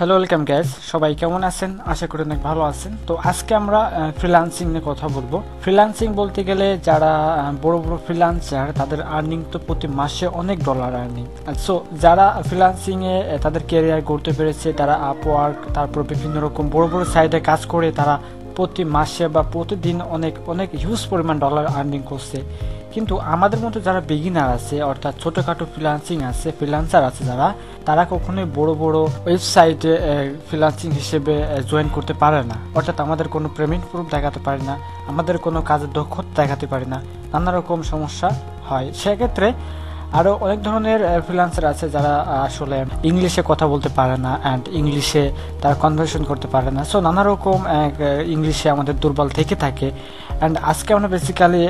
Hello welcome guys, সবাই কেমন আছেন? আশা করি অনেক ভালো আছেন। তো আজকে আমরা ফ্রিল্যান্সিং নিয়ে কথা বলবো। ফ্রিল্যান্সিং বলতে গেলে যারা বড় বড় ফ্রিল্যান্সার তাদের আর্নিং তো প্রতি মাসে অনেক ডলার আর্নিং। সো যারা ফ্রিল্যান্সিং এ তাদের ক্যারিয়ার গড়তে পেরেছে, তারা আপওয়ার্ক তারপর বিভিন্ন রকম বড় বড় সাইটে কাজ করে তারা প্রতি মাসে বা প্রতিদিন অনেক অনেক হিউজ পরিমাণ ডলার আর্নিং করছে। কিন্তু আমাদের মতো যারা বিগিনার আছে, অর্থাৎ ছোটোখাটো ফ্রিল্যান্সার আছে যারা, তারা কখনোই বড় বড় ওয়েবসাইটে ফ্রিল্যান্সিং হিসেবে জয়েন করতে পারে না। অর্থাৎ আমাদের কোনো পেমেন্ট প্রুফ দেখাতে পারি না, আমাদের কোনো কাজের দক্ষতা দেখাতে পারি না, নানা রকম সমস্যা হয়। সেক্ষেত্রে আরও অনেক ধরনের ফ্রিল্যান্সার আছে যারা আসলে ইংলিশে কথা বলতে পারে না অ্যান্ড ইংলিশে তারা কনভারসেশন করতে পারে না। সো নানা রকম ইংলিশে আমাদের দুর্বল থেকে থাকে। অ্যান্ড আজকে আমরা বেসিক্যালি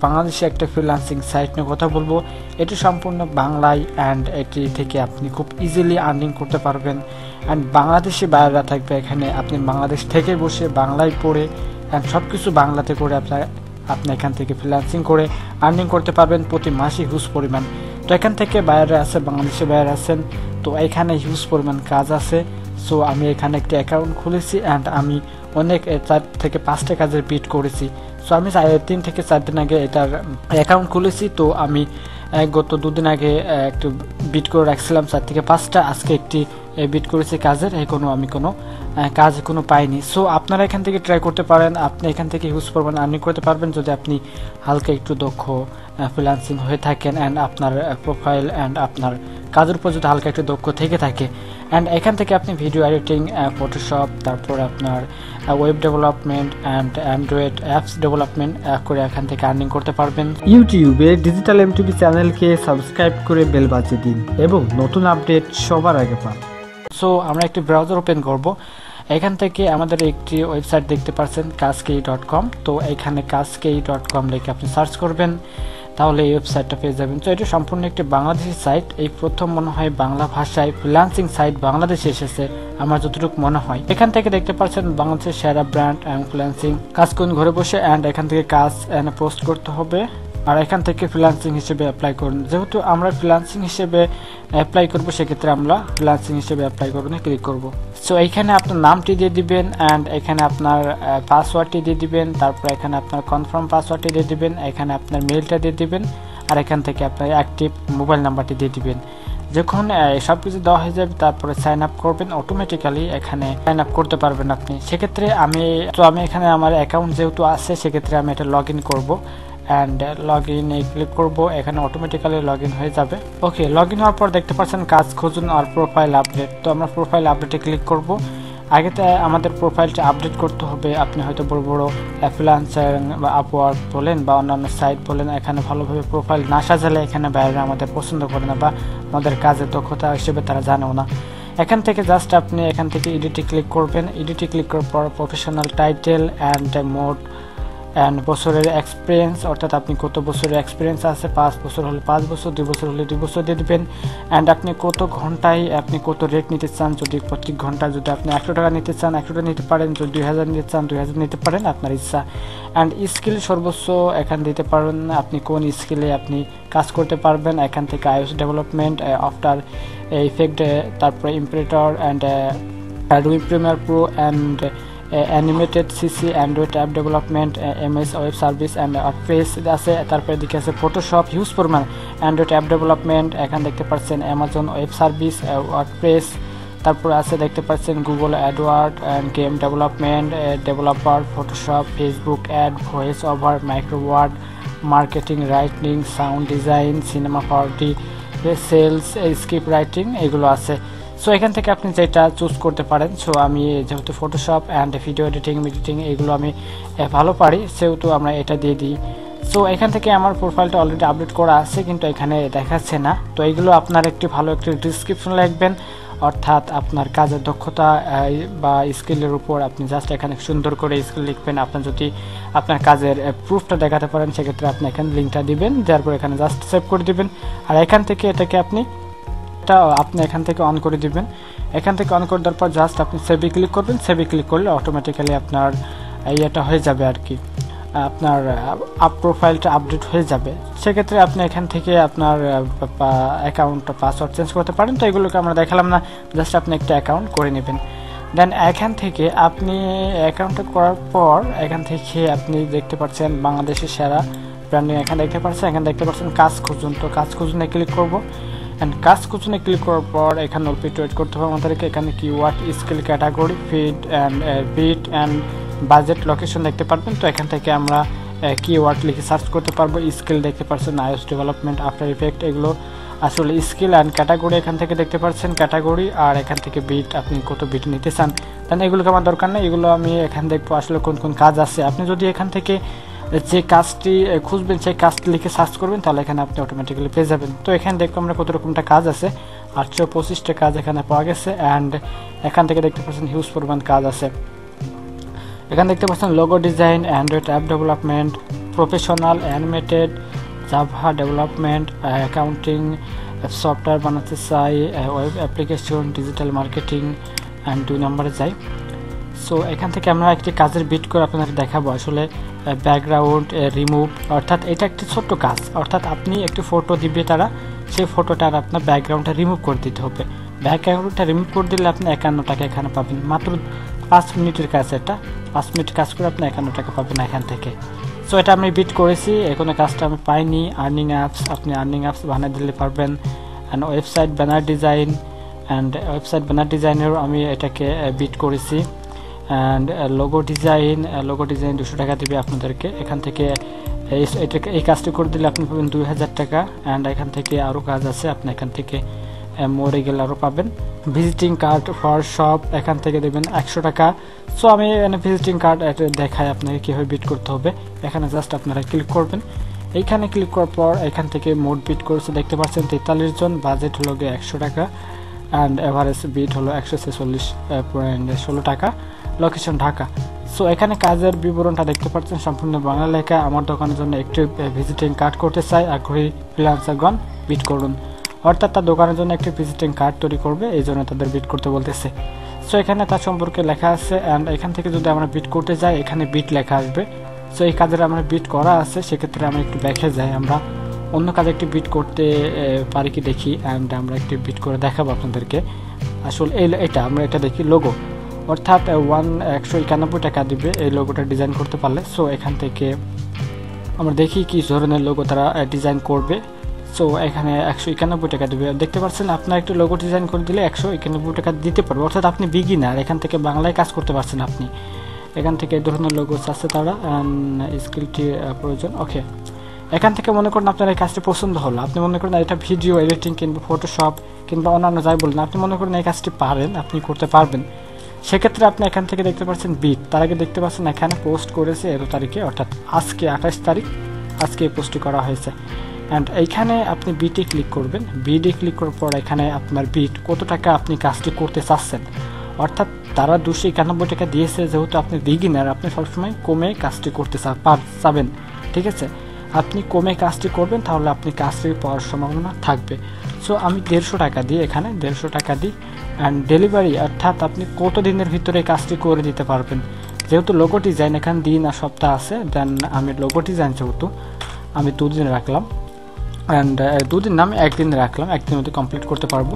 বাংলাদেশে একটা ফ্রিল্যান্সিং সাইট নিয়ে কথা বলবো। এটি সম্পূর্ণ বাংলায় অ্যান্ড এটি থেকে আপনি খুব ইজিলি আর্নিং করতে পারবেন। অ্যান্ড বাংলাদেশি বায়াররা থাকবে এখানে, আপনি বাংলাদেশ থেকে বসে বাংলায় পড়ে অ্যান্ড সব কিছু বাংলাতে করে আপনি এখান থেকে ফ্রিল্যান্সিং করে আর্নিং করতে পারবেন প্রতি মাসে হিউজ পরিমাণ। তো এখান থেকে বায়াররা আছে, বাংলাদেশি বায়ার আছেন, তো এখানে হিউজ পরিমাণ কাজ আছে। সো আমি এখানে একটি অ্যাকাউন্ট খুলেছি অ্যান্ড আমি অনেক 4 থেকে 5টা কাজের বিট করেছি। সো আমি 3 থেকে 4 দিন আগে এটার অ্যাকাউন্ট খুলেছি। তো আমি গত 2 দিন আগে একটু বিট করে রাখছিলাম 4 থেকে 5টা, আজকে একটি বিট করেছি কাজের। আমি কোনো কাজ পাইনি। সো আপনারা এখান থেকে ট্রাই করতে পারেন, আপনি এখান থেকে হিউজ পরিমাণ আর্নিং করতে পারবেন যদি আপনি হালকা একটু দক্ষ ফ্রিল্যান্সিং হয়ে থাকেন অ্যান্ড আপনার প্রোফাইল অ্যান্ড আপনার কাজের উপর যদি হালকা একটু দক্ষ থেকে থাকে। অ্যান্ড এখান থেকে আপনি ভিডিও এডিটিং, ফটোশপ, তারপর আপনার web development and Android apps development করে এখান থেকে আর্নিং করতে পারবেন। ইউটিউবে ডিজিটাল এমটিভি চ্যানেলকে সাবস্ক্রাইব করে বেল বাজিয়ে দিন এবং নতুন আপডেট সবার আগে পান। সো আমরা একটি ব্রাউজার ওপেন করব। এখান থেকে আমাদের একটি ওয়েবসাইট দেখতে পাচ্ছেন kajkey.com। তো এখানে kajkey.com লিখে আপনি সার্চ করবেন, তাহলে এই ওয়েবসাইটটা পেয়ে যাবেন। তো এটা সম্পূর্ণ একটি বাংলাদেশি সাইট। এই প্রথম মনে হয় বাংলা ভাষায় ফ্রিল্যান্সিং সাইট বাংলাদেশে এসেছে আমার যতটুকু মনে হয়। এখান থেকে দেখতে পাচ্ছেন বাংলাদেশের সেরা ব্র্যান্ড অ্যান্ড ফ্রিল্যান্সিং কাজ করুন ঘরে বসে, অ্যান্ড এখান থেকে কাজ পোস্ট করতে হবে আর এখান থেকে ফ্রিল্যান্সিং হিসেবে অ্যাপ্লাই করুন। যেহেতু আমরা ফ্রিল্যান্সিং হিসেবে অ্যাপ্লাই করব, সেক্ষেত্রে আমরা ফ্রিল্যান্সিং হিসেবে অ্যাপ্লাই করুন ক্লিক করব। সো এইখানে আপনার নামটি দিয়ে দিবেন অ্যান্ড এখানে আপনার পাসওয়ার্ডটি দিয়ে দিবেন, তারপর এখানে আপনার কনফার্ম পাসওয়ার্ডটি দিয়ে দিবেন, এখানে আপনার মেইলটা দিয়ে দিবেন আর এখান থেকে আপনার অ্যাক্টিভ মোবাইল নাম্বারটি দিয়ে দিবেন। যখন সব কিছু দেওয়া হয়ে যাবে তারপরে সাইন আপ করবেন, অটোমেটিক্যালি এখানে সাইন আপ করতে পারবেন আপনি। সেক্ষেত্রে আমি এখানে আমার অ্যাকাউন্ট যেহেতু আছে, সেক্ষেত্রে আমি এটা লগ ইন করবো অ্যান্ড লগ ইনে ক্লিক করব। এখানে অটোমেটিক্যালি লগ ইন হয়ে যাবে। ওকে, লগ ইন হওয়ার পর দেখতে পাচ্ছেন কাজ খুঁজুন আর প্রোফাইল আপডেট। তো আমরা প্রোফাইল আপডেটে ক্লিক করব। আগেতে আমাদের প্রোফাইলটা আপডেট করতে হবে। আপনি হয়তো বড় বড় ফ্রিল্যান্সার বা আপওয়ার্ক বলেন বা অন্যান্য সাইট বলেন, এখানে ভালোভাবে প্রোফাইল না সাজালে এখানে বাইরে আমাদের পছন্দ করে না বা আমাদের কাজের দক্ষতা হিসেবে তারা জানেও না। এখান থেকে জাস্ট আপনি এখান থেকে এডিটে ক্লিক করবেন। এডিটে ক্লিক করার পর professional title and mode and বছরের এক্সপিরিয়েন্স, অর্থাৎ আপনি কত বছরের এক্সপিরিয়েন্স আছে, 5 বছর হলে 5 বছর, 2 বছর হলে 2 বছর দিয়ে দেবেন। অ্যান্ড আপনি কত ঘন্টায় আপনি কত রেট নিতে চান, যদি প্রত্যেক ঘন্টায় যদি আপনি 100 টাকা নিতে চান 100 টাকা নিতে পারেন, যদি 2000 নিতে চান 2000 নিতে পারেন, আপনার ইচ্ছা। অ্যান্ড স্কিল সর্বোচ্চ এখানে দিতে পারেন, আপনি কোন স্কিলে আপনি কাজ করতে পারবেন। এখান থেকে iOS ডেভেলপমেন্ট, আফটার ইফেক্ট, তারপরে ইমপ্রেটর and Adobe Premiere Pro and animated CC, Android app development, MS web service and WordPress আছে। তারপরে দিকে আছে ফটোশপ, হিউজ পরিমাণ অ্যান্ড্রয়েড অ্যাপ ডেভেলপমেন্ট, এখানে দেখতে পাচ্ছেন অ্যামাজন ওয়েব সার্ভিস, ওয়ার্ডপ্রেস, তারপরে আছে দেখতে পাচ্ছেন Google adword and game development, developer, Photoshop, Facebook ad, voice over, micro word, marketing, writing, sound design, cinema party, sales, script writing, এগুলো আছে। সো এখান থেকে আপনি যেটা চুজ করতে পারেন। সো আমি যেহেতু ফটোশপ অ্যান্ড ভিডিও এডিটিং এগুলো আমি ভালো পারি, সেহেতু আমরা এটা দিয়ে দিই। সো এখান থেকে আমার প্রোফাইলটা অলরেডি আপডেট করা আছে কিন্তু এখানে দেখাচ্ছে না। তো এইগুলো আপনার একটি ভালো একটি ডিসক্রিপশন লিখবেন, অর্থাৎ আপনার কাজের দক্ষতা বা স্কিলের উপর আপনি জাস্ট এখানে সুন্দর করে স্কিল লিখবেন। আপনার যদি আপনার কাজের প্রুফটা দেখাতে পারেন, সেক্ষেত্রে আপনি এখানে লিঙ্কটা দিবেন, তারপর এখানে জাস্ট সেভ করে দিবেন। আর এখান থেকে এটাকে আপনি এখান থেকে অন করে দিবেন। এখান থেকে অন করে দেওয়ার পর জাস্ট আপনি সেভে ক্লিক করবেন। সেভে ক্লিক করলে অটোমেটিক্যালি আপনার এটা হয়ে যাবে আর কি। আপনার প্রোফাইলটা আপডেট হয়ে যাবে। সেক্ষেত্রে আপনি এখান থেকে আপনার অ্যাকাউন্ট পাসওয়ার্ড চেঞ্জ করতে পারেন। তো এগুলোকে আমরা দেখালাম না, জাস্ট আপনি একটা অ্যাকাউন্ট করে নেবেন। দেন এখান থেকে আপনি অ্যাকাউন্টটা করার পর এখান থেকে আপনি দেখতে পাচ্ছেন বাংলাদেশের সেরা ব্র্যান্ডিং এখানে দেখতে পাচ্ছেন। এখানে দেখতে পাচ্ছেন কাজ খুঁজুন, তো কাজ খুঁজুনে ক্লিক করব। অ্যান্ড কাজ খুঁজুনে ক্লিক করার পর এখানে অল্প একটু ওয়েট করতে হবে আমাদেরকে। এখানে keyword, skill, category, fit and budget, location দেখতে পারবেন। তো এখান থেকে আমরা কিওয়ার্ড লিখে সার্চ করতে পারবো। স্কিল দেখতে পাচ্ছেন iOS ডেভেলপমেন্ট, আফটার ইফেক্ট, এগুলো আসলে স্কিল। অ্যান্ড ক্যাটাগরি এখান থেকে দেখতে পাচ্ছেন ক্যাটাগরি, আর এখান থেকে বিট, আপনি কত বিট নিতে চান। তাহলে এগুলোকে আমার দরকার নেই, এগুলো আমি এখান দেখবো আসলে কোন কোন কাজ আছে। আপনি যদি এখান থেকে যে কাজটি খুঁজবেন সেই কাজটি লিখে সার্চ করবেন তাহলে এখানে আপনি অটোমেটিক্যালি পেয়ে যাবেন। তো এখানে দেখবো আমরা কত রকমটা কাজ আছে, 825টা কাজ এখানে পাওয়া গেছে। অ্যান্ড এখান থেকে দেখতে পাচ্ছেন হিউজ পরিমাণ কাজ আছে। এখানে দেখতে পাচ্ছেন logo design, Android app development, professional, animated, Java development, accounting, software বানাতে চাই, web application, digital marketing. And 2 নম্বরে যাই। সো এখান থেকে আমরা একটি কাজের বিট করে আপনাদের দেখাবো। আসলে ব্যাকগ্রাউন্ড রিমুভ, অর্থাৎ এটা একটি ছোট্ট কাজ, অর্থাৎ আপনি একটি ফটো দিবে তারা, সেই ফটোটার আপনার ব্যাকগ্রাউন্ডটা রিমুভ করে দিতে হবে। ব্যাকগ্রাউন্ডটা রিমুভ করে দিলে আপনি 51 টাকা এখানে পাবেন। মাত্র 5 মিনিটের কাজ, এটা 5 মিনিট কাজ করে আপনি 51 টাকা পাবেন এখান থেকে। সো এটা আমি বিট করেছি, এখনো কাজটা আমি পাইনি। আর্নিং অ্যাপস, আপনি আর্নিং অ্যাপস বানিয়ে দিলে পারবেন। And website banner design, and website banner ডিজাইনেরও আমি এটাকে বিট করেছি। অ্যান্ড লোগো ডিজাইন 200 টাকা দেবে আপনাদেরকে। এখান থেকে এই কাজটি করে দিলে আপনি পাবেন 2000 টাকা। অ্যান্ড এখান থেকে আরও কাজ আছে, আপনি এখান থেকে মোরে গেলে আরও পাবেন। ভিজিটিং কার্ড ফর শপ, এখান থেকে দেবেন 100 টাকা। সো আমি এখানে ভিজিটিং কার্ড দেখাই আপনাকে কীভাবে বিট করতে হবে। এখানে জাস্ট আপনারা ক্লিক করবেন। এইখানে ক্লিক করার পর এখান থেকে মোড বিট করেছে দেখতে পাচ্ছেন 43 জন, বাজেট হলো 100 টাকা। অ্যান্ড এভারেজ বিট হলো 146.16 টাকা, লোকেশন ঢাকা। সো এখানে কাজের বিবরণটা দেখতে পাচ্ছেন সম্পূর্ণ বাংলা লেখা। আমার দোকানের জন্য একটি ভিজিটিং কার্ড করতে চাই, আগ্রহী ফ্রিল্যান্সারগণ বিট করুন। অর্থাৎ তার দোকানের জন্য একটি ভিজিটিং কার্ড তৈরি করবে, এই জন্য তাদের বিট করতে বলতেছে। সো এখানে তার সম্পর্কে লেখা আছে। অ্যান্ড এখান থেকে যদি আমরা বিট করতে যাই এখানে বিট লেখা আসবে। সো এই কাজের আমরা বিট করা আছে, সেক্ষেত্রে আমরা একটু ব্যাকে যাই, আমরা অন্য কাজে একটি বিট করতে পারি কি দেখি। অ্যান্ড আমরা একটি বিট করে দেখাবো আপনাদেরকে। আসলে এটা আমরা এটা দেখি লোগো, অর্থাৎ 191 টাকা দিবে এই লোগোটা ডিজাইন করতে পারলে। সো এখান থেকে আমরা দেখি কি ধরনের লোগো তারা ডিজাইন করবে। সো এখানে 191 টাকা দেবে। দেখতে পাচ্ছেন আপনার একটি লোগো ডিজাইন করে দিলে 191 টাকা দিতে পারবে। অর্থাৎ আপনি বিগিনার, এখান থেকে বাংলায় কাজ করতে পারছেন আপনি। এখান থেকে এই ধরনের লোগো আছে তারা, স্কিলটি প্রয়োজন। ওকে, এখান থেকে মনে করেন আপনার এই কাজটি পছন্দ হলো, আপনি মনে করেন এটা ভিডিও এডিটিং কিংবা ফটোশপ কিংবা অন্যান্য যাই বলেন, আপনি মনে করেন এই কাজটি পারেন, আপনি করতে পারবেন। সেক্ষেত্রে আপনি এখান থেকে দেখতে পাচ্ছেন বিট, তার আগে দেখতে পাচ্ছেন এখানে পোস্ট করেছে 13 তারিখে, অর্থাৎ আজকে 28 তারিখ, আজকে এই পোস্টটি করা হয়েছে। অ্যান্ড এইখানে আপনি বিটে ক্লিক করবেন। বিটে ক্লিক করার পর এখানে আপনার বিট কত টাকা আপনি কাজটি করতে চাচ্ছেন, অর্থাৎ তারা 291 টাকা দিয়েছে, যেহেতু আপনি বিগিনার আপনি সবসময় কমে কাজটি করতে চাবেন, ঠিক আছে। আপনি কমে কাজটি করবেন তাহলে আপনি কাজটি পাওয়ার সম্ভাবনা থাকবে। সো আমি 150 টাকা দিই, এখানে 150 টাকা দিই। অ্যান্ড ডেলিভারি, অর্থাৎ আপনি কত দিনের ভিতরে কাজটি করে দিতে পারবেন। যেহেতু লোগো ডিজাইন এখানে দিন আর সপ্তাহ আছে, দেন আমি লোগো ডিজাইন যেহেতু আমি 2 দিন রাখলাম। অ্যান্ড 2 দিন না, আমি 1 দিন রাখলাম, 1 দিনের মধ্যে কমপ্লিট করতে পারবো।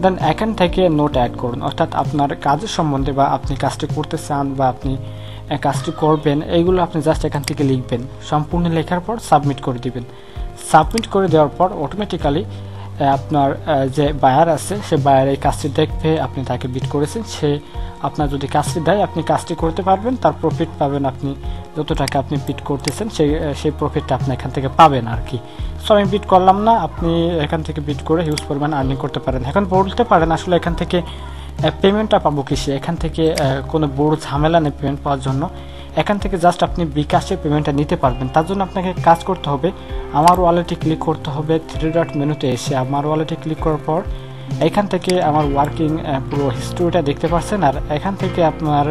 দেন এখান থেকে নোট অ্যাড করুন, অর্থাৎ আপনার কাজের সম্বন্ধে বা আপনি কাজটি করতে চান বা আপনি কাজটি করবেন, এইগুলো আপনি জাস্ট এখান থেকে লিখবেন। সম্পূর্ণ লেখার পর সাবমিট করে দিবেন। সাবমিট করে দেওয়ার পর অটোমেটিক্যালি আপনার যে বায়ার আছে সে বায়ার এই কাজটি দেখবে আপনি তাকে বিট করেছেন, সে আপনার যদি কাজটি দেয় আপনি কাজটি করতে পারবেন, তার প্রফিট পাবেন। আপনি যত টাকা আপনি বিট করতেছেন সেই প্রফিটটা আপনি এখান থেকে পাবেন আর কি। সো আমি বিট করলাম না, আপনি এখান থেকে বিট করে হিউজ পরিমাণ আর্নিং করতে পারেন। এখন বলতে পারেন আসলে এখান থেকে পেমেন্টটা পাবো কিসে, এখান থেকে কোনো বড় ঝামেলা নেই পেমেন্ট পাওয়ার জন্য। এখান থেকে জাস্ট আপনি বিকাশে পেমেন্টটা নিতে পারবেন। তার জন্য আপনাকে কাজ করতে হবে, আমার ওয়ালেটে ক্লিক করতে হবে। 3 ডট মেনুতে এসে আমার ওয়ালেটে ক্লিক করার পর এখান থেকে আমার ওয়ার্কিং পুরো হিস্ট্রিটা দেখতে পাচ্ছেন। আর এখান থেকে আপনার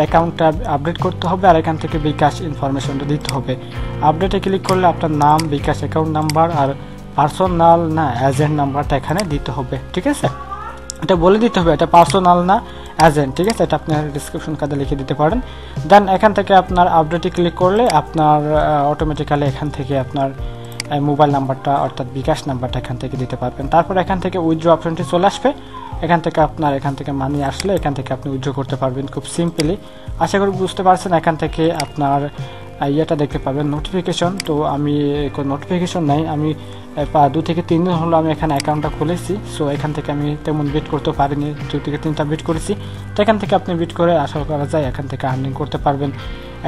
অ্যাকাউন্টটা আপডেট করতে হবে, আর এখান থেকে বিকাশ ইনফরমেশনটা দিতে হবে। আপডেটে ক্লিক করলে আপনার নাম, বিকাশ অ্যাকাউন্ট নাম্বার আর পার্সোনাল না এজেন্ট নাম্বারটা এখানে দিতে হবে, ঠিক আছে। এটা বলে দিতে হবে এটা পার্সোনাল না এজেন্ট, ঠিক আছে, এটা আপনি ডিসক্রিপশন কার্ডে লিখে দিতে পারেন। দেন এখান থেকে আপনার আপডেটে ক্লিক করলে আপনার অটোমেটিক্যালি এখান থেকে আপনার মোবাইল নাম্বারটা অর্থাৎ বিকাশ নাম্বারটা এখান থেকে দিতে পারবেন। তারপর এখান থেকে উইথড্র অপশনটি চলে আসবে, এখান থেকে আপনার এখান থেকে মানি আসলে এখান থেকে আপনি উইথড্র করতে পারবেন খুব সিম্পলি। আশা করি বুঝতে পারছেন। এখান থেকে আপনার ইয়েটা দেখতে পাবেন নোটিফিকেশন। তো আমি কোনো নোটিফিকেশন নাই, আমি 2 থেকে 3 দিন হলো আমি এখানে অ্যাকাউন্টটা খুলেছি। সো এখান থেকে আমি তেমন বিট করতে পারিনি, 2 থেকে 3টা বিট করেছি। তো এখান থেকে আপনি বিট করে আশা করা যায় এখান থেকে আর্নিং করতে পারবেন।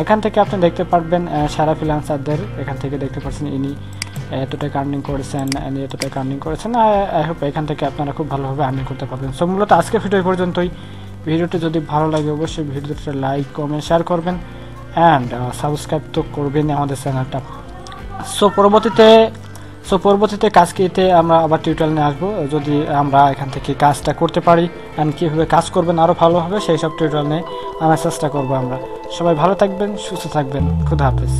এখান থেকে আপনি দেখতে পারবেন সারা ফ্রিল্যান্সারদের এখান থেকে দেখতে পাচ্ছেন ইনি এত টাকা আর্নিং করেছেন, ইনি এত টাকা আর্নিং করেছেন। আই হোপ এখান থেকে আপনারা খুব ভালোভাবে আর্নিং করতে পারবেন। সো মূলত আজকে ভিডিও পর্যন্তই। ভিডিওটি যদি ভালো লাগে অবশ্যই ভিডিওটা লাইক কমেন্ট শেয়ার করবেন অ্যান্ড সাবস্ক্রাইব তো করবেন আমাদের চ্যানেলটা। সো পরবর্তীতে কাজকিতে আমরা আবার টিউটোরিয়াল নিয়ে আসবো, যদি আমরা এখান থেকে কাজটা করতে পারি অ্যান্ড কীভাবে কাজ করবেন আরও ভালো হবে সেই সব টিউটোরিয়াল নিয়ে আনার চেষ্টা করবো আমরা। সবাই ভালো থাকবেন, সুস্থ থাকবেন, খুদা হাফেজ।